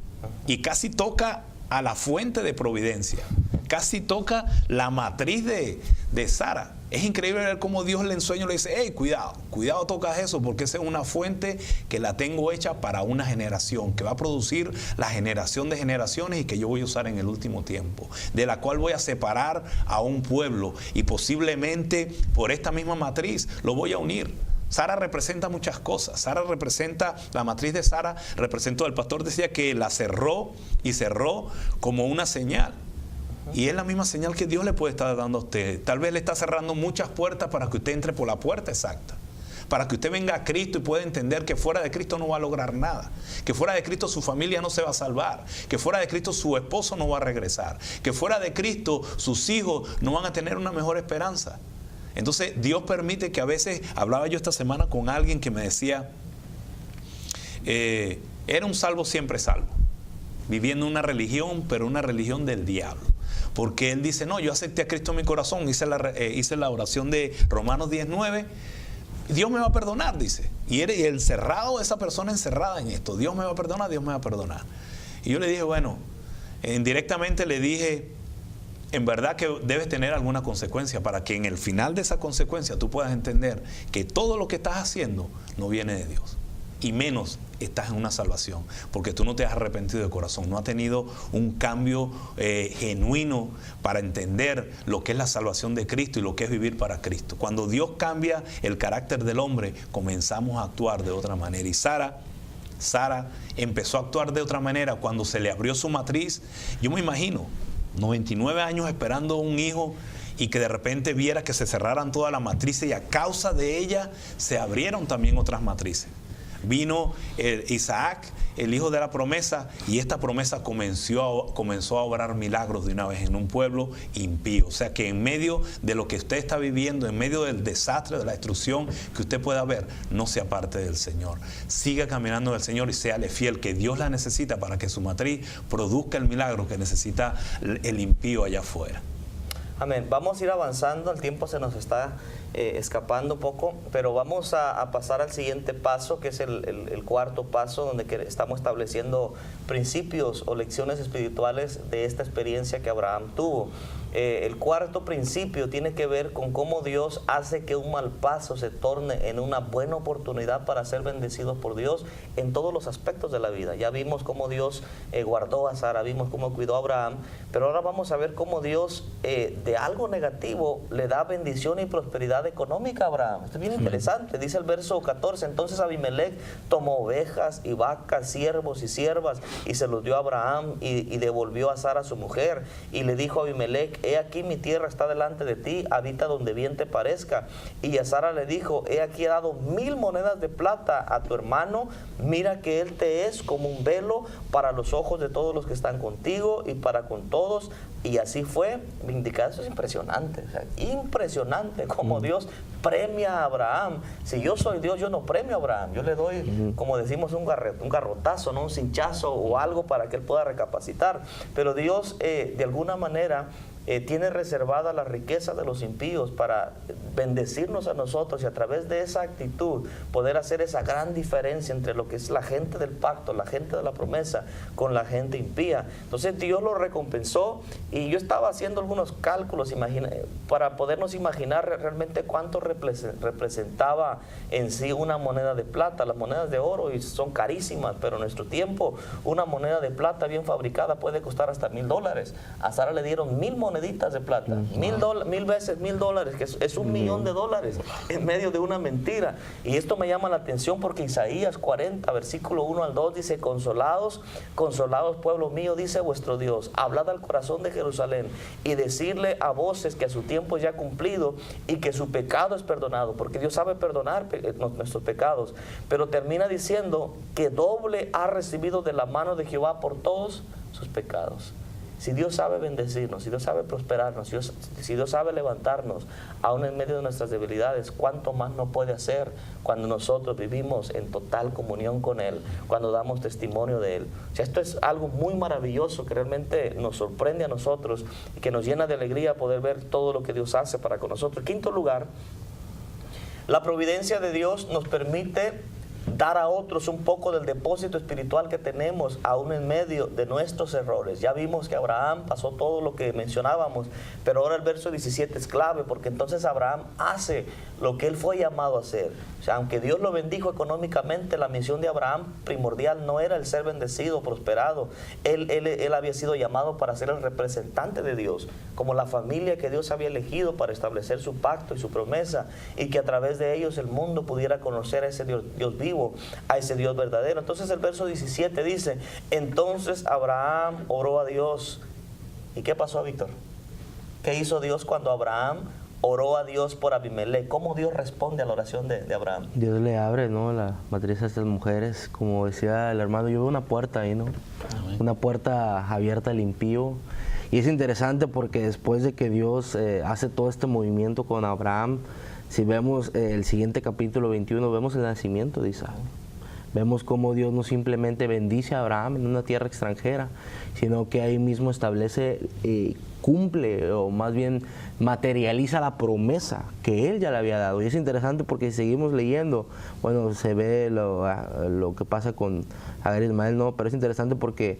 y casi toca a la fuente de providencia, casi toca la matriz de Sara. Es increíble ver cómo Dios le ensueña y le dice, hey, cuidado tocas eso, porque esa es una fuente que la tengo hecha para una generación, que va a producir la generación de generaciones y que yo voy a usar en el último tiempo, de la cual voy a separar a un pueblo y posiblemente por esta misma matriz lo voy a unir. Sara representa muchas cosas. Sara representa, la matriz de Sara representó, el pastor decía que la cerró y cerró como una señal. Y es la misma señal que Dios le puede estar dando a usted. Tal vez le está cerrando muchas puertas para que usted entre por la puerta exacta. Para que usted venga a Cristo y pueda entender que fuera de Cristo no va a lograr nada. Que fuera de Cristo su familia no se va a salvar. Que fuera de Cristo su esposo no va a regresar. Que fuera de Cristo sus hijos no van a tener una mejor esperanza. Entonces Dios permite que a veces, hablaba yo esta semana con alguien que me decía, era un salvo siempre salvo, viviendo una religión, pero una religión del diablo. Porque él dice, no, yo acepté a Cristo en mi corazón, hice la oración de Romanos 10:9, Dios me va a perdonar, dice. Y el cerrado, esa persona encerrada en esto, Dios me va a perdonar, Dios me va a perdonar. Y yo le dije, bueno, indirectamente le dije, en verdad que debes tener alguna consecuencia para que en el final de esa consecuencia tú puedas entender que todo lo que estás haciendo no viene de Dios. Y menos estás en una salvación, porque tú no te has arrepentido de corazón, no has tenido un cambio genuino para entender lo que es la salvación de Cristo y lo que es vivir para Cristo. Cuando Dios cambia el carácter del hombre, comenzamos a actuar de otra manera. Y Sara empezó a actuar de otra manera cuando se le abrió su matriz. Yo me imagino 99 años esperando un hijo y que de repente viera que se cerraran todas las matrices y a causa de ella se abrieron también otras matrices. Vino Isaac, el hijo de la promesa, y esta promesa comenzó a obrar milagros de una vez en un pueblo impío. O sea que en medio de lo que usted está viviendo, en medio del desastre, de la destrucción que usted pueda ver, no se aparte del Señor. Siga caminando del Señor y séale fiel, que Dios la necesita para que su matriz produzca el milagro que necesita el impío allá afuera. Amén. Vamos a ir avanzando, el tiempo se nos está escapando un poco, pero vamos a pasar al siguiente paso, que es el cuarto paso, donde estamos estableciendo principios o lecciones espirituales de esta experiencia que Abraham tuvo. El cuarto principio tiene que ver con cómo Dios hace que un mal paso se torne en una buena oportunidad para ser bendecidos por Dios en todos los aspectos de la vida. Ya vimos cómo Dios guardó a Sara, vimos cómo cuidó a Abraham, pero ahora vamos a ver cómo Dios de algo negativo le da bendición y prosperidad económica a Abraham. Esto es bien interesante, dice el verso 14, entonces Abimelech tomó ovejas y vacas, siervos y siervas y se los dio a Abraham y devolvió a Sara su mujer y le dijo a Abimelech, he aquí mi tierra está delante de ti, habita donde bien te parezca. Y a Sara le dijo, he aquí he dado 1000 monedas de plata a tu hermano, mira que él te es como un velo para los ojos de todos los que están contigo y para con todos. Y así fue vindicado. Eso es impresionante, o sea, impresionante como Dios premia a Abraham. Si yo soy Dios, yo no premio a Abraham, yo le doy, como decimos, un garrotazo, ¿no? Un cinchazo o algo para que él pueda recapacitar. Pero Dios de alguna manera tiene reservada la riqueza de los impíos para bendecirnos a nosotros y a través de esa actitud poder hacer esa gran diferencia entre lo que es la gente del pacto, la gente de la promesa, con la gente impía. Entonces Dios lo recompensó, y yo estaba haciendo algunos cálculos para podernos imaginar realmente cuánto representaba en sí una moneda de plata. Las monedas de oro son carísimas, pero en nuestro tiempo una moneda de plata bien fabricada puede costar hasta $1,000. A Sara le dieron 1,000 moneditas de plata, 1,000 veces $1,000, que es $1,000,000 en medio de una mentira. Y esto me llama la atención porque Isaías 40, versículo 1 al 2 dice: consolados, consolados pueblo mío, dice vuestro Dios, hablad al corazón de Jerusalén y decirle a voces que a su tiempo ya cumplido y que su pecado es perdonado, porque Dios sabe perdonar nuestros pecados. Pero termina diciendo que doble ha recibido de la mano de Jehová por todos sus pecados. Si Dios sabe bendecirnos, si Dios sabe prosperarnos, si Dios sabe levantarnos aún en medio de nuestras debilidades, ¿cuánto más no puede hacer cuando nosotros vivimos en total comunión con Él, cuando damos testimonio de Él? O sea, esto es algo muy maravilloso que realmente nos sorprende a nosotros y que nos llena de alegría poder ver todo lo que Dios hace para con nosotros. En quinto lugar, la providencia de Dios nos permite dar a otros un poco del depósito espiritual que tenemos aún en medio de nuestros errores. Ya vimos que Abraham pasó todo lo que mencionábamos, pero ahora el verso 17 es clave, porque entonces Abraham hace lo que él fue llamado a hacer. O sea, aunque Dios lo bendijo económicamente, la misión de Abraham primordial no era el ser bendecido, prosperado. Él había sido llamado para ser el representante de Dios, como la familia que Dios había elegido para establecer su pacto y su promesa, y que a través de ellos el mundo pudiera conocer a ese Dios vivo, a ese Dios verdadero. Entonces el verso 17 dice: entonces Abraham oró a Dios. ¿Y qué pasó, Víctor? ¿Qué hizo Dios cuando Abraham oró a Dios por Abimelech? ¿Cómo Dios responde a la oración de Abraham? Dios le abre, ¿no?, la matriz a estas mujeres. Como decía el hermano, yo veo una puerta ahí, ¿no? Amén. Una puerta abierta al impío. Y es interesante porque después de que Dios hace todo este movimiento con Abraham, si vemos el siguiente capítulo 21, vemos el nacimiento de Isaac. Vemos cómo Dios no simplemente bendice a Abraham en una tierra extranjera, sino que ahí mismo establece, cumple, o más bien materializa la promesa que Él ya le había dado. Y es interesante porque si seguimos leyendo, bueno, se ve lo que pasa con Agar y Ismael, no, pero es interesante porque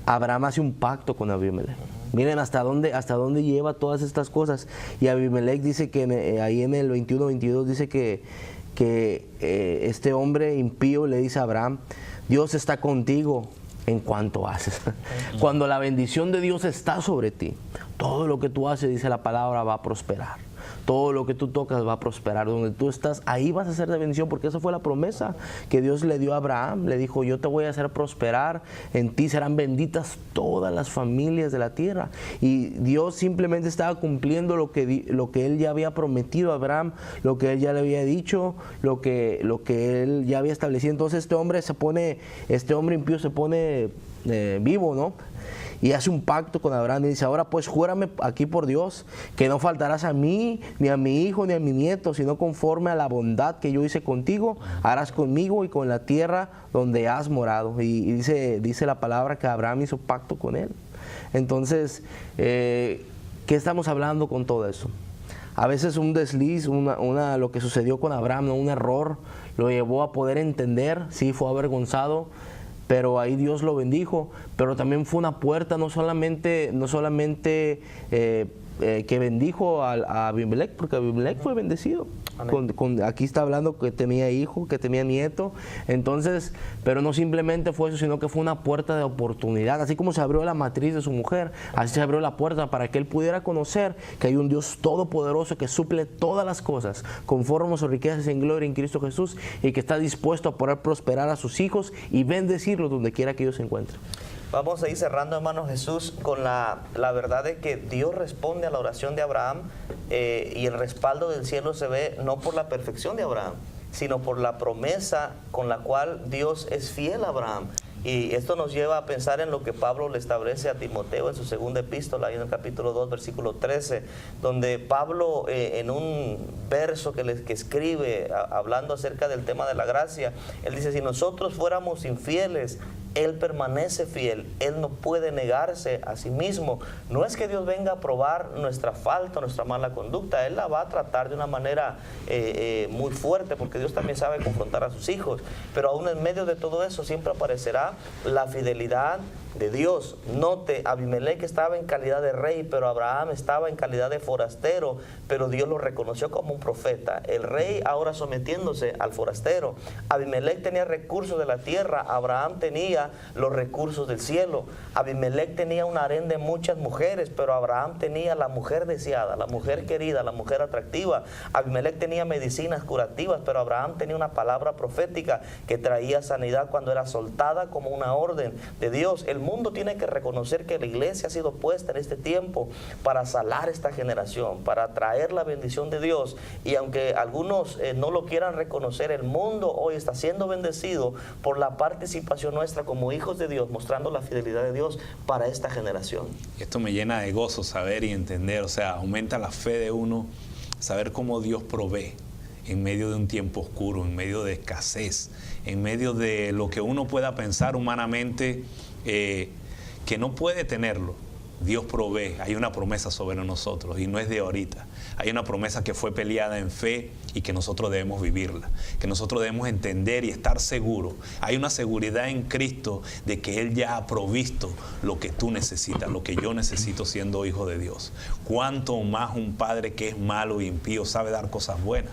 Abraham hace un pacto con Abimelech. Miren hasta dónde lleva todas estas cosas. Y Abimelech dice que ahí en el 21-22 dice que este hombre impío le dice a Abraham: Dios está contigo en cuanto haces. Cuando la bendición de Dios está sobre ti, todo lo que tú haces, dice la palabra, va a prosperar. Todo lo que tú tocas va a prosperar. Donde tú estás, ahí vas a ser de bendición, porque esa fue la promesa que Dios le dio a Abraham. Le dijo: yo te voy a hacer prosperar, en ti serán benditas todas las familias de la tierra. Y Dios simplemente estaba cumpliendo lo que Él ya había prometido a Abraham, lo que Él ya le había dicho, lo que Él ya había establecido. Entonces este hombre impío se pone vivo, ¿no? Y hace un pacto con Abraham y dice: ahora pues júrame aquí por Dios que no faltarás a mí, ni a mi hijo, ni a mi nieto, sino conforme a la bondad que yo hice contigo, harás conmigo y con la tierra donde has morado. Y dice la palabra que Abraham hizo pacto con él. Entonces, ¿qué estamos hablando con todo eso? A veces un desliz, lo que sucedió con Abraham, ¿no?, un error, lo llevó a poder entender, sí, fue avergonzado, pero ahí Dios lo bendijo. Pero también fue una puerta, no solamente que bendijo a Abimelech, porque Abimelech fue bendecido. Aquí está hablando que tenía hijo, que tenía nieto. Entonces, pero no simplemente fue eso, sino que fue una puerta de oportunidad. Así como se abrió la matriz de su mujer, así se abrió la puerta para que él pudiera conocer que hay un Dios todopoderoso que suple todas las cosas conforme a sus riquezas en gloria en Cristo Jesús, y que está dispuesto a poder prosperar a sus hijos y bendecirlos donde quiera que ellos se encuentren. Vamos a ir cerrando, hermano Jesús, con la verdad de que Dios responde a la oración de Abraham, y el respaldo del cielo se ve no por la perfección de Abraham, sino por la promesa con la cual Dios es fiel a Abraham. Y esto nos lleva a pensar en lo que Pablo le establece a Timoteo en su segunda epístola, ahí en el capítulo 2, versículo 13, donde Pablo, en un verso que escribe hablando acerca del tema de la gracia, él dice: si nosotros fuéramos infieles, Él permanece fiel, Él no puede negarse a sí mismo. No es que Dios venga a probar nuestra falta, nuestra mala conducta, Él la va a tratar de una manera muy fuerte, porque Dios también sabe confrontar a sus hijos, pero aún en medio de todo eso siempre aparecerá la fidelidad de Dios. Note, Abimelech estaba en calidad de rey, pero Abraham estaba en calidad de forastero, pero Dios lo reconoció como un profeta. El rey ahora sometiéndose al forastero. Abimelech tenía recursos de la tierra, Abraham tenía los recursos del cielo. Abimelech tenía un harén de muchas mujeres, pero Abraham tenía la mujer deseada, la mujer querida, la mujer atractiva. Abimelech tenía medicinas curativas, pero Abraham tenía una palabra profética que traía sanidad cuando era soltada como una orden de Dios. El mundo tiene que reconocer que la iglesia ha sido puesta en este tiempo para salar esta generación, para traer la bendición de Dios. Y aunque algunos no lo quieran reconocer, el mundo hoy está siendo bendecido por la participación nuestra como hijos de Dios, mostrando la fidelidad de Dios para esta generación. Esto me llena de gozo saber y entender, o sea, aumenta la fe de uno, saber cómo Dios provee en medio de un tiempo oscuro, en medio de escasez, en medio de lo que uno pueda pensar humanamente que no puede tenerlo. Dios provee, hay una promesa sobre nosotros y no es de ahorita. Hay una promesa que fue peleada en fe y que nosotros debemos vivirla, que nosotros debemos entender y estar seguros. Hay una seguridad en Cristo de que Él ya ha provisto lo que tú necesitas, lo que yo necesito siendo hijo de Dios. Cuánto más un padre que es malo e impío sabe dar cosas buenas.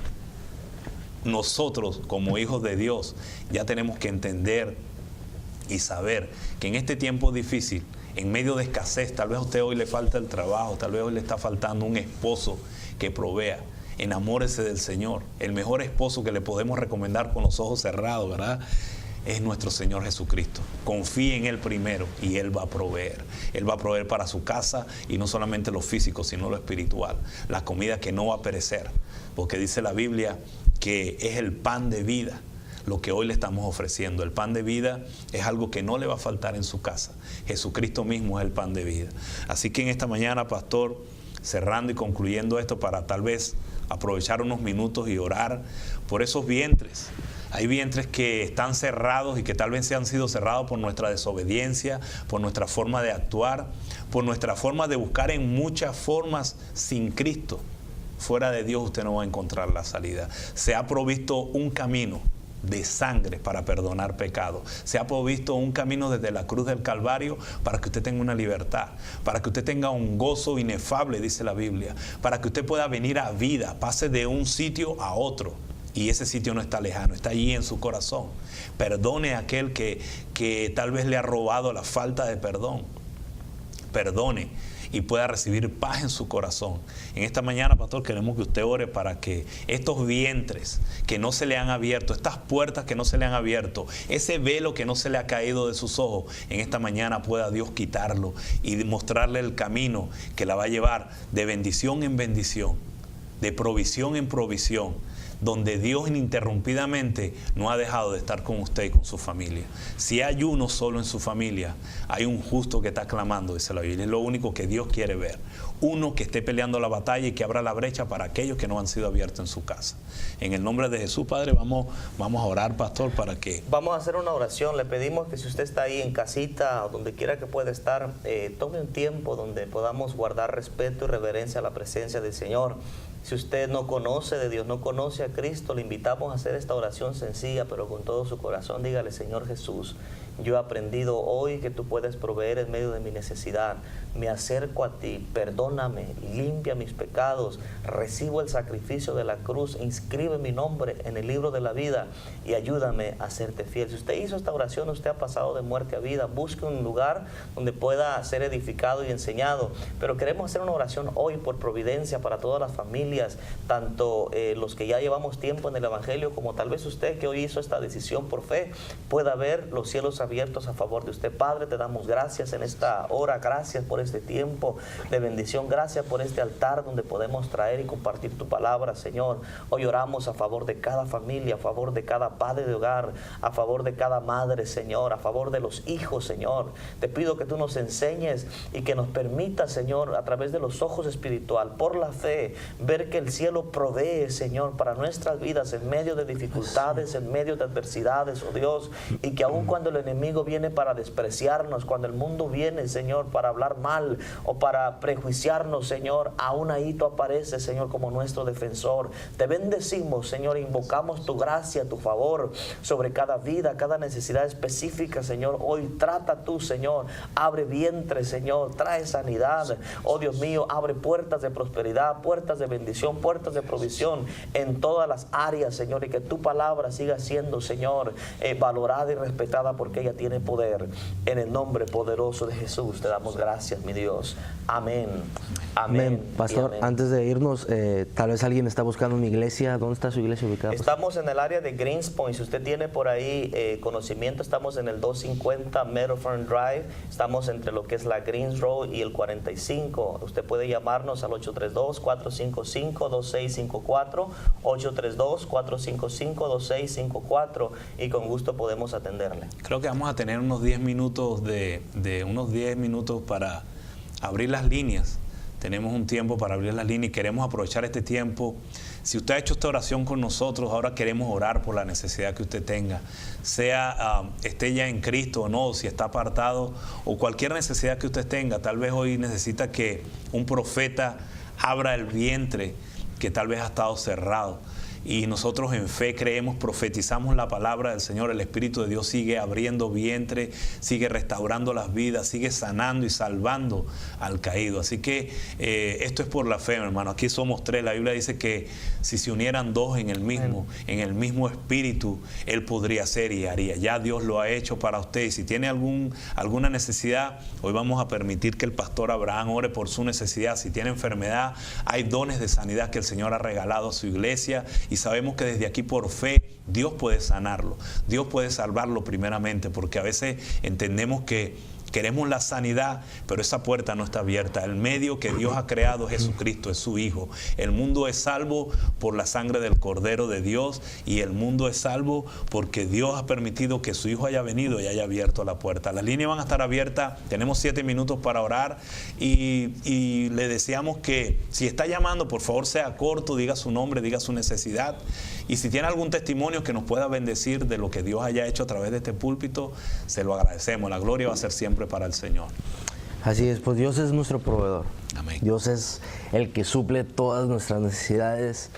Nosotros como hijos de Dios ya tenemos que entender y saber que en este tiempo difícil, en medio de escasez, tal vez a usted hoy le falta el trabajo, tal vez hoy le está faltando un esposo que provea. Enamórese del Señor. El mejor esposo que le podemos recomendar con los ojos cerrados, ¿verdad?, es nuestro Señor Jesucristo. Confíe en Él primero y Él va a proveer. Él va a proveer para su casa y no solamente lo físico, sino lo espiritual. La comida que no va a perecer, porque dice la Biblia que es el pan de vida lo que hoy le estamos ofreciendo. El pan de vida es algo que no le va a faltar en su casa. Jesucristo mismo es el pan de vida. Así que en esta mañana, pastor, cerrando y concluyendo esto, para tal vez aprovechar unos minutos y orar por esos vientres. Hay vientres que están cerrados y que tal vez se han sido cerrados por nuestra desobediencia, por nuestra forma de actuar, por nuestra forma de buscar en muchas formas sin Cristo. Fuera de Dios usted no va a encontrar la salida. Se ha provisto un camino de sangre para perdonar pecados. Se ha provisto un camino desde la cruz del Calvario para que usted tenga una libertad, para que usted tenga un gozo inefable, dice la Biblia, para que usted pueda venir a vida, pase de un sitio a otro. Y ese sitio no está lejano, está allí en su corazón. Perdone a aquel que tal vez le ha robado la falta de perdón. Perdone y pueda recibir paz en su corazón. En esta mañana, pastor, queremos que usted ore para que estos vientres que no se le han abierto, estas puertas que no se le han abierto, ese velo que no se le ha caído de sus ojos, en esta mañana pueda Dios quitarlo y mostrarle el camino que la va a llevar de bendición en bendición, de provisión en provisión, donde Dios ininterrumpidamente no ha dejado de estar con usted y con su familia. Si hay uno solo en su familia, hay un justo que está clamando, dice la Biblia. Es lo único que Dios quiere ver. Uno que esté peleando la batalla y que abra la brecha para aquellos que no han sido abiertos en su casa. En el nombre de Jesús, Padre, vamos a orar, pastor, para que... Vamos a hacer una oración. Le pedimos que si usted está ahí en casita o donde quiera que pueda estar, tome un tiempo donde podamos guardar respeto y reverencia a la presencia del Señor. Si usted no conoce de Dios, no conoce a Cristo, le invitamos a hacer esta oración sencilla, pero con todo su corazón. Dígale: Señor Jesús, yo he aprendido hoy que tú puedes proveer en medio de mi necesidad. Me acerco a ti, perdóname, limpia mis pecados, recibo el sacrificio de la cruz, inscribe mi nombre en el libro de la vida y ayúdame a serte fiel. Si usted hizo esta oración, usted ha pasado de muerte a vida. Busque un lugar donde pueda ser edificado y enseñado. Pero queremos hacer una oración hoy por providencia para todas las familias, tanto los que ya llevamos tiempo en el Evangelio, como tal vez usted que hoy hizo esta decisión por fe, pueda ver los cielos abiertos a favor de usted. Padre, te damos gracias en esta hora, gracias por este tiempo de bendición. Gracias por este altar donde podemos traer y compartir tu palabra, Señor. Hoy oramos a favor de cada familia, a favor de cada padre de hogar, a favor de cada madre, Señor, a favor de los hijos, Señor. Te pido que tú nos enseñes y que nos permitas, Señor, a través de los ojos espiritual, por la fe, ver que el cielo provee, Señor, para nuestras vidas en medio de dificultades, en medio de adversidades, oh Dios, y que aun cuando el enemigo viene para despreciarnos, cuando el mundo viene, Señor, para hablar mal o para prejuiciarnos, Señor, aún ahí tú apareces, Señor, como nuestro defensor. Te bendecimos, Señor, invocamos tu gracia, tu favor sobre cada vida, cada necesidad específica, Señor. Hoy trata tú, Señor, abre vientre, Señor, trae sanidad, oh Dios mío, abre puertas de prosperidad, puertas de bendición, puertas de provisión en todas las áreas, Señor, y que tu palabra siga siendo, Señor, valorada y respetada porque ella tiene poder. En el nombre poderoso de Jesús te damos gracias, mi Dios. Amén. Amén. Pastor, amén. antes de irnos, tal vez alguien está buscando una iglesia. ¿Dónde está su iglesia ubicada? Estamos en el área de Greens Point. Si usted tiene por ahí conocimiento, estamos en el 250 Meadowfern Drive. Estamos entre lo que es la Greens Road y el 45. Usted puede llamarnos al 832-455-2654, 832-455-2654 y con gusto podemos atenderle. Creo que vamos a tener unos 10 minutos unos 10 minutos para abrir las líneas. Tenemos un tiempo para abrir las líneas y queremos aprovechar este tiempo. Si usted ha hecho esta oración con nosotros, ahora queremos orar por la necesidad que usted tenga. Sea esté ya en Cristo o no, si está apartado o cualquier necesidad que usted tenga. Tal vez hoy necesita que un profeta abra el vientre que tal vez ha estado cerrado. Y nosotros en fe creemos, profetizamos la palabra del Señor. El Espíritu de Dios sigue abriendo vientre, sigue restaurando las vidas, sigue sanando y salvando al caído. Así que esto es por la fe, mi hermano. Aquí somos tres. La Biblia dice que si se unieran dos en el mismo Espíritu, Él podría hacer y haría. Ya Dios lo ha hecho para usted. Y si tiene alguna necesidad, hoy vamos a permitir que el pastor Abraham ore por su necesidad. Si tiene enfermedad, hay dones de sanidad que el Señor ha regalado a su iglesia. Y sabemos que desde aquí por fe Dios puede sanarlo, Dios puede salvarlo primeramente, porque a veces entendemos que queremos la sanidad, pero esa puerta no está abierta. El medio que Dios ha creado es Jesucristo, es su Hijo. El mundo es salvo por la sangre del Cordero de Dios y el mundo es salvo porque Dios ha permitido que su Hijo haya venido y haya abierto la puerta. Las líneas van a estar abiertas, tenemos 7 minutos para orar y le deseamos que si está llamando, por favor sea corto, diga su nombre, diga su necesidad. Y si tiene algún testimonio que nos pueda bendecir de lo que Dios haya hecho a través de este púlpito, se lo agradecemos. La gloria va a ser siempre para el Señor. Así es, pues Dios es nuestro proveedor. Amén. Dios es el que suple todas nuestras necesidades.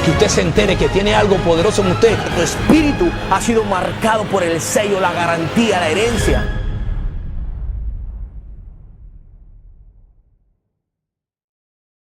Que usted se entere que tiene algo poderoso en usted. Tu espíritu ha sido marcado por el sello, la garantía, la herencia.